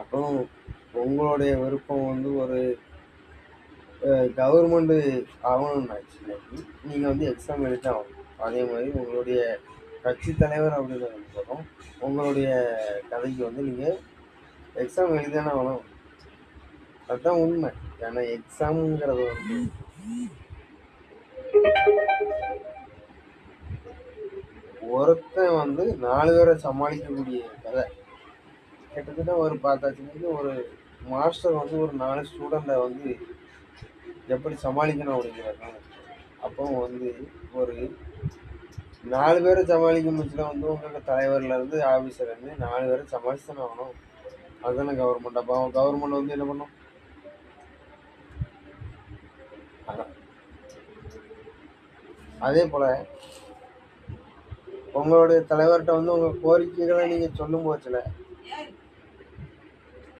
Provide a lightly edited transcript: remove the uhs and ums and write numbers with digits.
அப்போ உங்களுடைய விருப்பம் வந்து ஒரு கவர்மெண்ட் ஆகணும்னாச்சுன்னாக்கி நீங்கள் வந்து எக்ஸாம் எழுதி தான் ஆகணும். அதே மாதிரி உங்களுடைய கட்சி தலைவர் அப்படின்றதும் உங்களுடைய கதைக்கு வந்து நீங்கள் எக்ஸாம் எழுதி தானே ஆகணும். அதுதான் உண்மை. ஏன்னா எக்ஸாமுங்கிறது வந்து ஒருத்தன் வந்து 4 பேரை சமாளிக்கக்கூடிய கதை. கிட்டத்தட்ட ஒரு பார்த்தாச்சுன்னா ஒரு மாஸ்டர் வந்து ஒரு 4 ஸ்டூடெண்ட்டை வந்து எப்படி சமாளிக்கணும் அப்படிங்கிறது. அப்போ வந்து ஒரு 4 பேரை சமாளிக்க முடிச்சுன்னா வந்து உங்களுக்கு தலைவர்லேருந்து ஆஃபீஸர்லேருந்து 4 பேரை சமாளிச்சு தானே ஆகணும். அதுதானே கவர்மெண்ட். அப்போ கவர்மெண்ட் வந்து என்ன பண்ணும்? அதே போல் உங்களுடைய தலைவர்கிட்ட வந்து உங்கள் கோரிக்கைகளை நீங்கள் சொல்லும் போச்சுல